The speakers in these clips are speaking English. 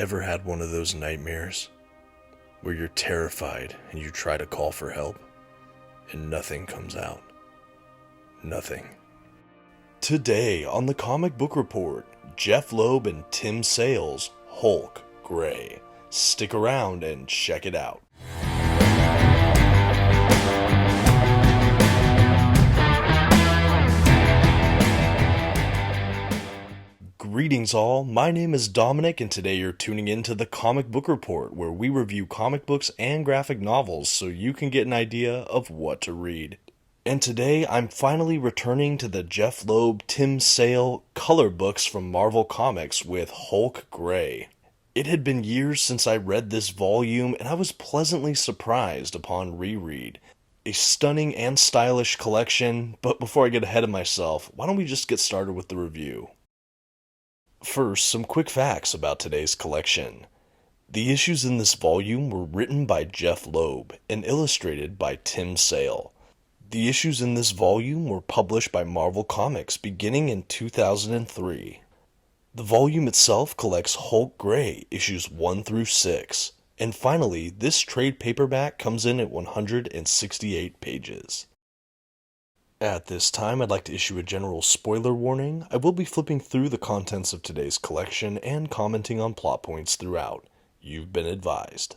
Ever had one of those nightmares where you're terrified and you try to call for help and nothing comes out? Nothing. Today on the Comic Book Report, Jeph Loeb and Tim Sale's Hulk Gray. Stick around and check it out. Greetings all, my name is Dominic and today you're tuning in to the Comic Book Report, where we review comic books and graphic novels so you can get an idea of what to read. And today I'm finally returning to the Jeph Loeb, Tim Sale color books from Marvel Comics with Hulk Gray. It had been years since I read this volume and I was pleasantly surprised upon reread. A stunning and stylish collection, but before I get ahead of myself, why don't we just get started with the review? First, some quick facts about today's collection. The issues in this volume were written by Jeph Loeb and illustrated by Tim Sale. The issues in this volume were published by Marvel Comics beginning in 2003. The volume itself collects Hulk Gray issues 1 through 6. And finally, this trade paperback comes in at 168 pages. At this time, I'd like to issue a general spoiler warning. I will be flipping through the contents of today's collection and commenting on plot points throughout. You've been advised.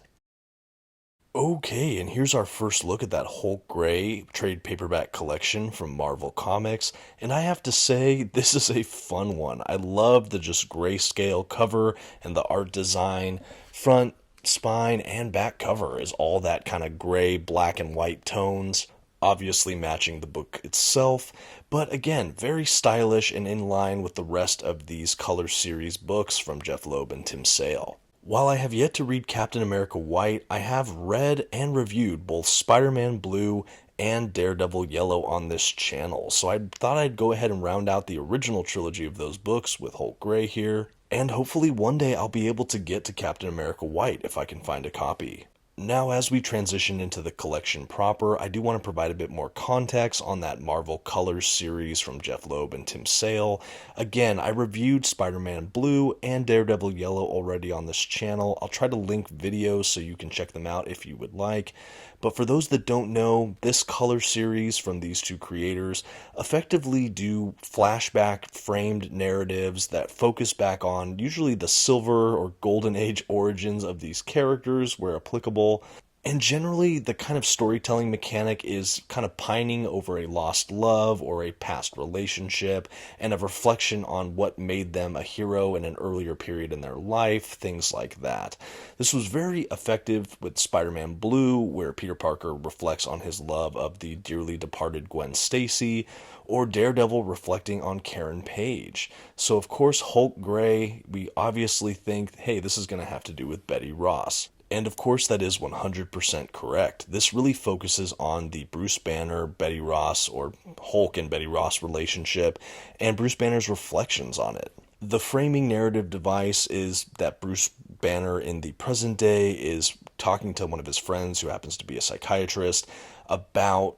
Okay, and here's our first look at that Hulk Gray trade paperback collection from Marvel Comics, and I have to say, this is a fun one. I love the just grayscale cover and the art design. Front, spine, and back cover is all that kind of gray, black, and white tones, obviously matching the book itself, but again, very stylish and in line with the rest of these color series books from Jeph Loeb and Tim Sale. While I have yet to read Captain America White, I have read and reviewed both Spider-Man Blue and Daredevil Yellow on this channel, so I thought I'd go ahead and round out the original trilogy of those books with Hulk Gray here, and hopefully one day I'll be able to get to Captain America White if I can find a copy. Now, as we transition into the collection proper, I do want to provide a bit more context on that Marvel Colors series from Jeph Loeb and Tim Sale. Again, I reviewed Spider-Man Blue and Daredevil Yellow already on this channel. I'll try to link videos so you can check them out if you would like. But for those that don't know, this color series from these two creators effectively do flashback framed narratives that focus back on usually the silver or golden age origins of these characters where applicable. And generally, the kind of storytelling mechanic is kind of pining over a lost love or a past relationship and a reflection on what made them a hero in an earlier period in their life, things like that. This was very effective with Spider-Man Blue, where Peter Parker reflects on his love of the dearly departed Gwen Stacy, or Daredevil reflecting on Karen Page. So of course, Hulk Gray, we obviously think, hey, this is going to have to do with Betty Ross. And of course that is 100% correct. This really focuses on the Bruce Banner, Betty Ross, or Hulk and Betty Ross relationship, and Bruce Banner's reflections on it. The framing narrative device is that Bruce Banner in the present day is talking to one of his friends who happens to be a psychiatrist about,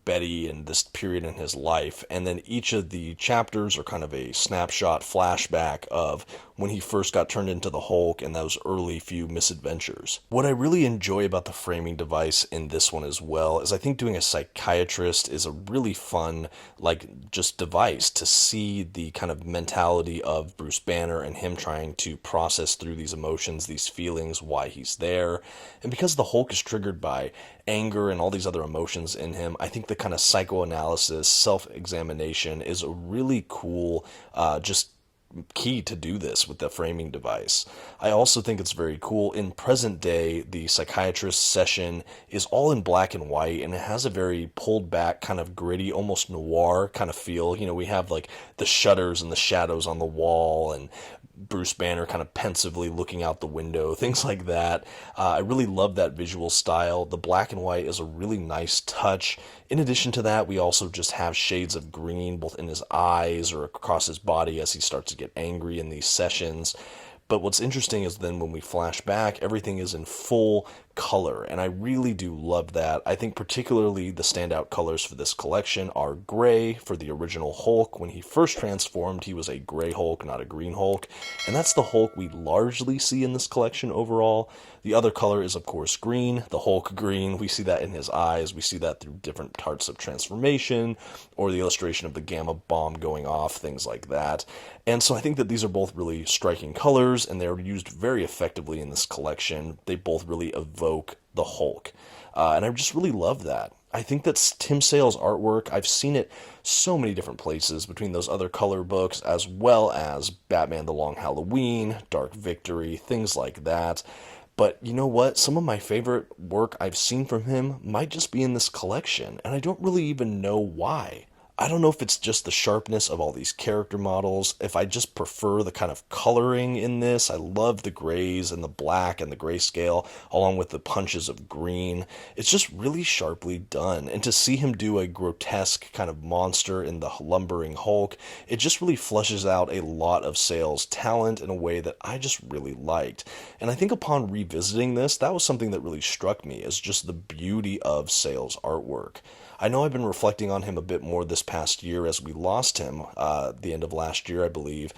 Betty and this period in his life. And then each of the chapters are kind of a snapshot flashback of when he first got turned into the Hulk and those early few misadventures. What I really enjoy about the framing device in this one as well is I think doing a psychiatrist is a really fun, just device to see the kind of mentality of Bruce Banner and him trying to process through these emotions, these feelings, why he's there. And because the Hulk is triggered by anger and all these other emotions in him, I think the kind of psychoanalysis, self-examination is a really cool, just key to do this with the framing device. I also think it's very cool. In present day, the psychiatrist session is all in black and white, and it has a very pulled back, kind of gritty, almost noir kind of feel. We have the shutters and the shadows on the wall, and Bruce Banner kind of pensively looking out the window, things like that. I really love that visual style. The black and white is a really nice touch. In addition to that, we also just have shades of green both in his eyes or across his body as he starts to get angry in these sessions. But what's interesting is then when we flash back, everything is in full color, and I really do love that. I think particularly the standout colors for this collection are gray for the original Hulk. When he first transformed, he was a gray Hulk, not a green Hulk, and that's the Hulk we largely see in this collection overall. The other color is, of course, green, the Hulk green. We see that in his eyes. We see that through different parts of transformation or the illustration of the gamma bomb going off, things like that. And so I think that these are both really striking colors, and they're used very effectively in this collection. They both really evoke the Hulk. And I just really love that. I think that's Tim Sale's artwork. I've seen it so many different places between those other color books, as well as Batman the Long Halloween, Dark Victory, things like that. But you know what? Some of my favorite work I've seen from him might just be in this collection, and I don't really even know why. I don't know if it's just the sharpness of all these character models, if I just prefer the kind of coloring in this. I love the grays and the black and the grayscale, along with the punches of green. It's just really sharply done. And to see him do a grotesque kind of monster in the lumbering Hulk, it just really flushes out a lot of Sale's talent in a way that I just really liked. And I think upon revisiting this, that was something that really struck me, as just the beauty of Sale's artwork. I know I've been reflecting on him a bit more this past year as we lost him the end of last year, I believe.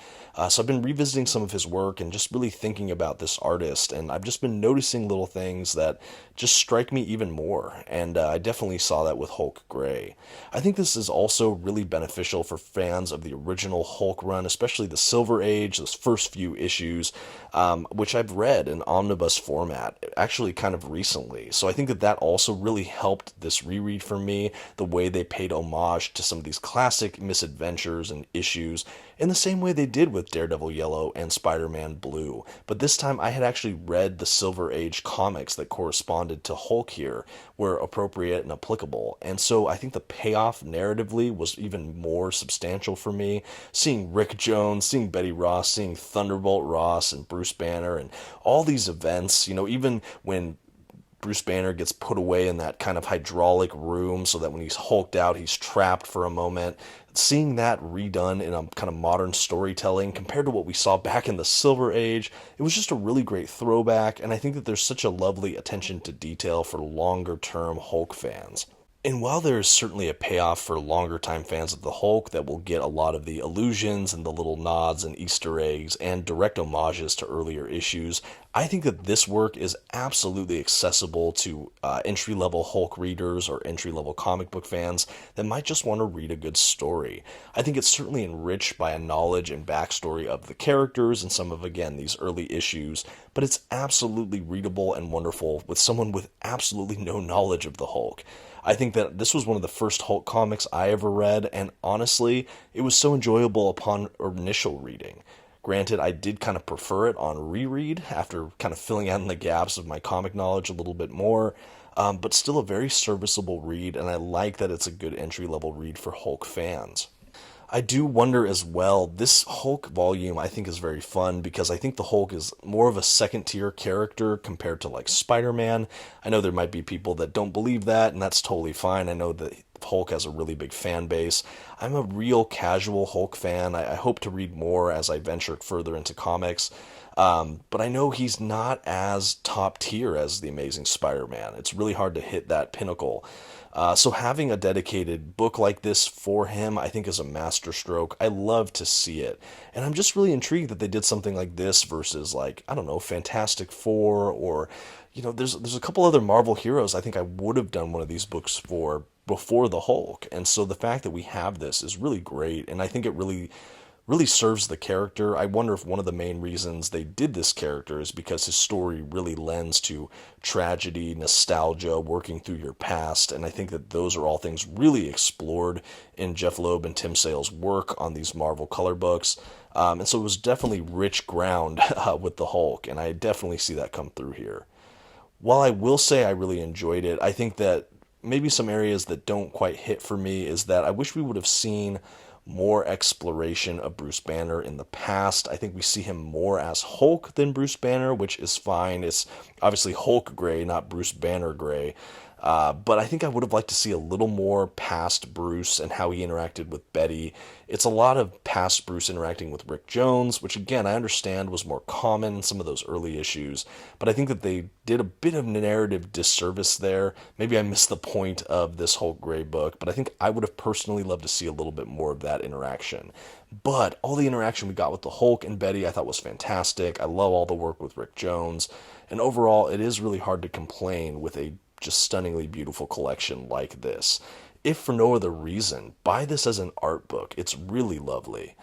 So I've been revisiting some of his work and just really thinking about this artist, and I've just been noticing little things that just strike me even more, and I definitely saw that with Hulk Gray. I think this is also really beneficial for fans of the original Hulk run, especially the Silver Age, those first few issues, which I've read in omnibus format, actually kind of recently. So I think that that also really helped this reread for me, the way they paid homage to some of these classic misadventures and issues in the same way they did with Daredevil Yellow and Spider-Man Blue. But this time I had actually read the Silver Age comics that corresponded to Hulk here, were appropriate and applicable. And so I think the payoff narratively was even more substantial for me. Seeing Rick Jones, seeing Betty Ross, seeing Thunderbolt Ross and Bruce Banner and all these events, even when Bruce Banner gets put away in that kind of hydraulic room so that when he's hulked out, he's trapped for a moment. Seeing that redone in a kind of modern storytelling compared to what we saw back in the Silver Age, it was just a really great throwback, and I think that there's such a lovely attention to detail for longer term Hulk fans. And while there is certainly a payoff for longer time fans of the Hulk that will get a lot of the allusions and the little nods and Easter eggs and direct homages to earlier issues, I think that this work is absolutely accessible to entry-level Hulk readers or entry-level comic book fans that might just want to read a good story. I think it's certainly enriched by a knowledge and backstory of the characters and some of, again, these early issues, but it's absolutely readable and wonderful with someone with absolutely no knowledge of the Hulk. I think that this was one of the first Hulk comics I ever read, and honestly, it was so enjoyable upon initial reading. Granted, I did kind of prefer it on reread after kind of filling out in the gaps of my comic knowledge a little bit more, but still a very serviceable read, and I like that it's a good entry-level read for Hulk fans. I do wonder as well, this Hulk volume I think is very fun because I think the Hulk is more of a second tier character compared to like Spider-Man. I know there might be people that don't believe that, and that's totally fine. I know that Hulk has a really big fan base. I'm a real casual Hulk fan. I hope to read more as I venture further into comics. But I know he's not as top tier as the Amazing Spider-Man. It's really hard to hit that pinnacle. So having a dedicated book like this for him, I think is a masterstroke. I love to see it. And I'm just really intrigued that they did something like this versus like, I don't know, Fantastic Four or, there's a couple other Marvel heroes I think I would have done one of these books for before the Hulk. And so the fact that we have this is really great. And I think it really serves the character. I wonder if one of the main reasons they did this character is because his story really lends to tragedy, nostalgia, working through your past, and I think that those are all things really explored in Jeph Loeb and Tim Sale's work on these Marvel color books. And so it was definitely rich ground with the Hulk, and I definitely see that come through here. While I will say I really enjoyed it, I think that maybe some areas that don't quite hit for me is that I wish we would have seen more exploration of Bruce Banner in the past. I think we see him more as Hulk than Bruce Banner, which is fine. It's obviously Hulk Gray, not Bruce Banner Gray. But I think I would have liked to see a little more past Bruce and how he interacted with Betty. It's a lot of past Bruce interacting with Rick Jones, which again I understand was more common in some of those early issues, but I think that they did a bit of narrative disservice there. Maybe I missed the point of this Hulk Gray book, but I think I would have personally loved to see a little bit more of that interaction. But all the interaction we got with the Hulk and Betty I thought was fantastic. I love all the work with Rick Jones. And overall, it is really hard to complain with a just stunningly beautiful collection like this. If for no other reason, buy this as an art book. It's really lovely.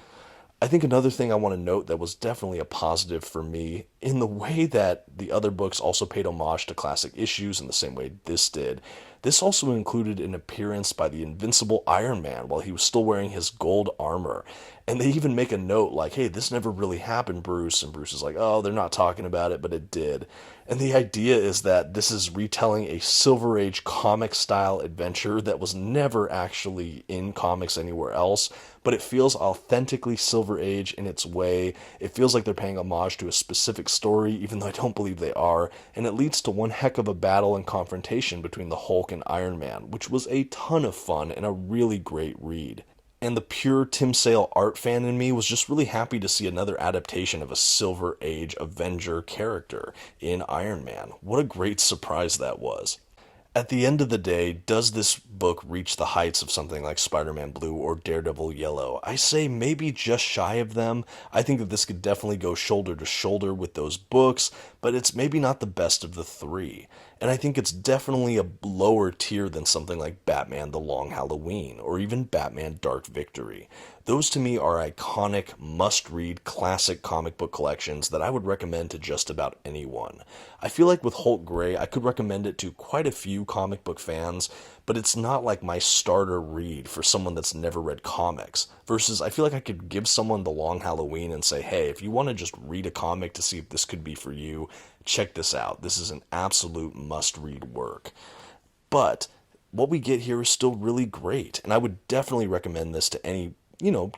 I think another thing I want to note that was definitely a positive for me, in the way that the other books also paid homage to classic issues in the same way this did, this also included an appearance by the invincible Iron Man while he was still wearing his gold armor. And they even make a note like, hey, this never really happened, Bruce. And Bruce is like, oh, they're not talking about it, but it did. And the idea is that this is retelling a Silver Age comic style adventure that was never actually in comics anywhere else, but it feels authentically Silver Age in its way. It feels like they're paying homage to a specific story, even though I don't believe they are, and it leads to one heck of a battle and confrontation between the Hulk and Iron Man, which was a ton of fun and a really great read. And the pure Tim Sale art fan in me was just really happy to see another adaptation of a Silver Age Avenger character in Iron Man. What a great surprise that was. At the end of the day, does this book reach the heights of something like Spider-Man Blue or Daredevil Yellow? I say maybe just shy of them. I think that this could definitely go shoulder to shoulder with those books, but it's maybe not the best of the three. And I think it's definitely a lower tier than something like Batman The Long Halloween or even Batman Dark Victory. Those to me are iconic, must-read, classic comic book collections that I would recommend to just about anyone. I feel like with Hulk Gray, I could recommend it to quite a few comic book fans, but it's not like my starter read for someone that's never read comics. Versus, I feel like I could give someone The Long Halloween and say, hey, if you want to just read a comic to see if this could be for you, check this out. This is an absolute must-read work. But what we get here is still really great, and I would definitely recommend this to any,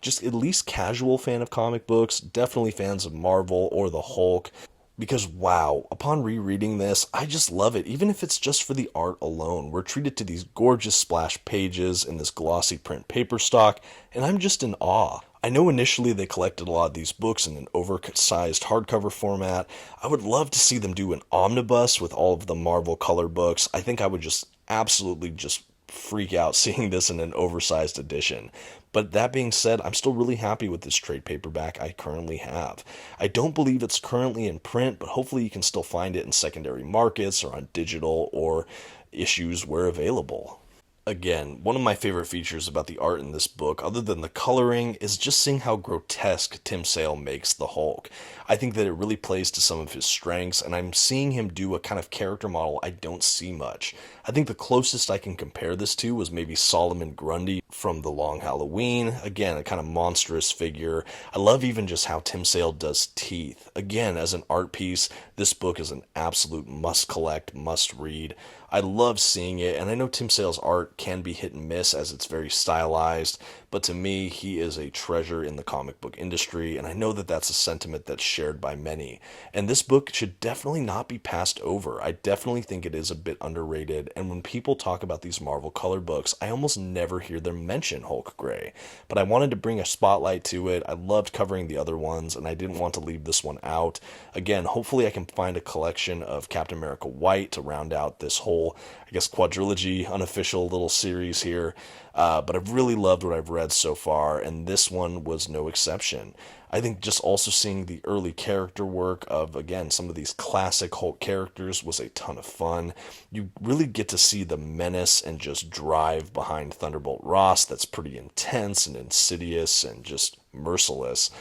just at least casual fan of comic books, definitely fans of Marvel or the Hulk, because wow, upon rereading this, I just love it, even if it's just for the art alone. We're treated to these gorgeous splash pages in this glossy print paper stock, and I'm just in awe. I know initially they collected a lot of these books in an oversized hardcover format. I would love to see them do an omnibus with all of the Marvel color books. I think I would just absolutely just freak out seeing this in an oversized edition. But that being said, I'm still really happy with this trade paperback I currently have. I don't believe it's currently in print, but hopefully you can still find it in secondary markets or on digital or issues where available. Again, one of my favorite features about the art in this book, other than the coloring, is just seeing how grotesque Tim Sale makes the Hulk. I think that it really plays to some of his strengths, and I'm seeing him do a kind of character model I don't see much. I think the closest I can compare this to was maybe Solomon Grundy from The Long Halloween. Again, a kind of monstrous figure. I love even just how Tim Sale does teeth. Again, as an art piece, this book is an absolute must collect, must read. I love seeing it, and I know Tim Sale's art can be hit and miss as it's very stylized, but to me, he is a treasure in the comic book industry, and I know that that's a sentiment that's shared by many. And this book should definitely not be passed over. I definitely think it is a bit underrated, and when people talk about these Marvel color books, I almost never hear them mention Hulk Gray. But I wanted to bring a spotlight to it. I loved covering the other ones, and I didn't want to leave this one out. Again, hopefully I can find a collection of Captain America White to round out this whole, I guess, quadrilogy, unofficial little series here. But I've really loved what I've read so far, and this one was no exception. I think just also seeing the early character work of, again, some of these classic Hulk characters was a ton of fun. You really get to see the menace and just drive behind Thunderbolt Ross that's pretty intense and insidious and just merciless.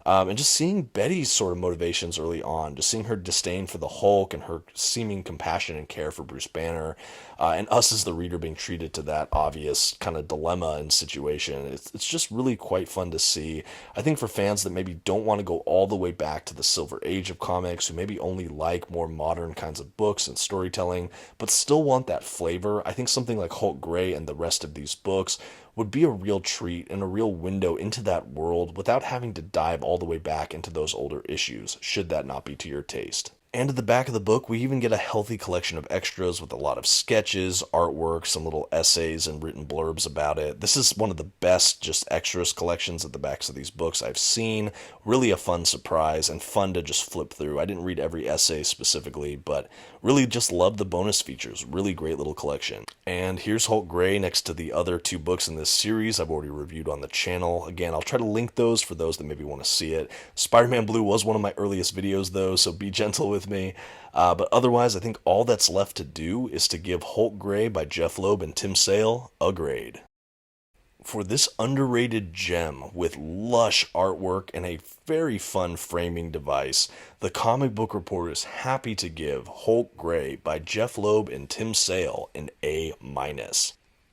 And just seeing Betty's sort of motivations early on, just seeing her disdain for the Hulk and her seeming compassion and care for Bruce Banner, and us as the reader being treated to that obvious kind of dilemma and situation. It's just really quite fun to see. I think for fans that maybe don't want to go all the way back to the Silver Age of comics, who maybe only like more modern kinds of books and storytelling, but still want that flavor, I think something like Hulk Gray and the rest of these books would be a real treat and a real window into that world without having to dive all the way back into those older issues, should that not be to your taste. And at the back of the book, we even get a healthy collection of extras with a lot of sketches, artwork, some little essays, and written blurbs about it. This is one of the best just extras collections at the backs of these books I've seen. Really a fun surprise and fun to just flip through. I didn't read every essay specifically, but really just loved the bonus features. Really great little collection. And here's Hulk Gray next to the other two books in this series I've already reviewed on the channel. Again, I'll try to link those for those that maybe want to see it. Spider-Man Blue was one of my earliest videos though, so be gentle with me. But otherwise, I think all that's left to do is to give Hulk Gray by Jeph Loeb and Tim Sale a grade. For this underrated gem with lush artwork and a very fun framing device, the Comic Book Report is happy to give Hulk Gray by Jeph Loeb and Tim Sale an A-.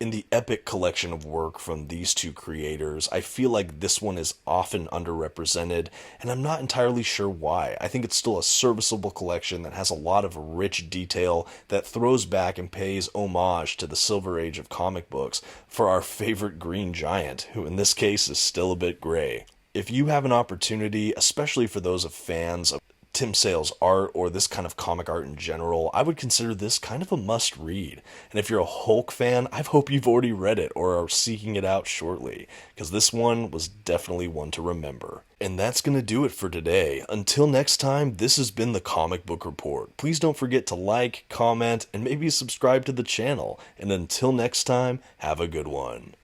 In the epic collection of work from these two creators, I feel like this one is often underrepresented, and I'm not entirely sure why. I think it's still a serviceable collection that has a lot of rich detail that throws back and pays homage to the Silver Age of comic books for our favorite Green Giant, who in this case is still a bit gray. If you have an opportunity, especially for those of fans of Tim Sale's art or this kind of comic art in general, I would consider this kind of a must read. And if you're a Hulk fan, I hope you've already read it or are seeking it out shortly, because this one was definitely one to remember. And that's going to do it for today. Until next time, this has been the Comic Book Report. Please don't forget to like, comment, and maybe subscribe to the channel. And until next time, have a good one.